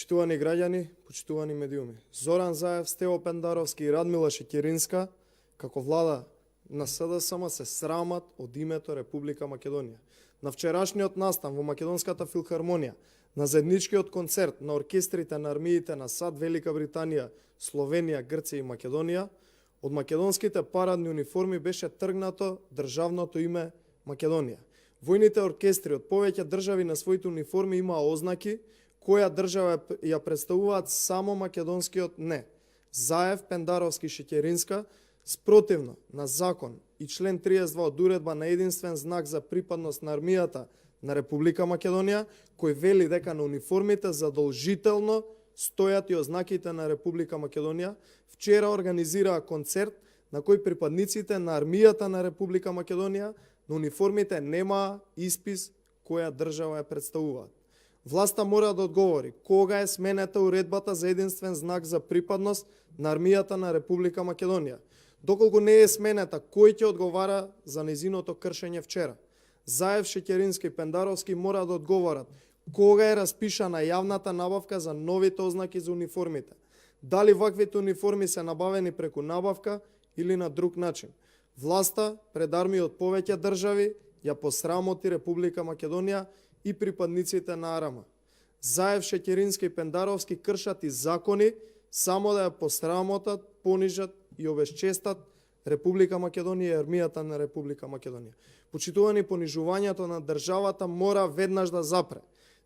Почитувани граѓани, почитувани медиуми. Зоран Заев, Стево Пендаровски и Радмила Шеќеринска, како влада на СДСМ, се срамат од името Република Македонија. На вчерашниот настан во Македонската филхармонија, на заедничкиот концерт на оркестрите на армиите на САД, Велика Британија, Словенија, Грција и Македонија, од македонските парадни униформи беше тргнато државното име Македонија. Војните оркестри од повеќе држави на своите униформи имаа ознаки која држава ја представуваат само македонскиот не. Заев, Пендаровски, Шеќеринска, спротивно на закон и член 32 од уредба на единствен знак за припадност на армијата на Република Македонија, кој вели дека на униформите задолжително стојат и ознаките на Република Македонија, вчера организираа концерт на кој припадниците на армијата на Република Македонија на униформите немаа испис која држава ја представуваат. Власта мора да одговори кога е сменета уредбата за единствен знак за припадност на армијата на Република Македонија. Доколку не е сменета, кој ќе одговара за незиното кршење вчера? Заев, Шеќерински и Пендаровски мора да одговорат кога е распишана јавната набавка за новите ознаки за униформите. Дали ваквите униформи се набавени преку набавка или на друг начин? Власта пред армија од повеќе држави ја посрамоти Република Македонија и припадниците на АРАМА. Заев, Шеќерински и Пендаровски кршат и закони само да ја посрамотат, понижат и обесчестат Република Македонија и армијата на Република Македонија. Почитувани, понижувањето на државата мора веднаш да запре.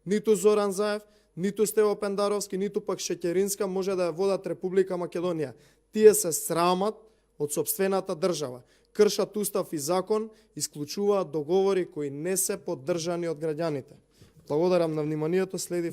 Ниту Зоран Заев, ниту Стево Пендаровски, ниту пак Шеќеринска може да ја водат Република Македонија. Тие се срамат од сопствената држава, кршат устав и закон, исклучуваат договори кои не се поддржани од граѓаните. Благодарам на вниманието, следи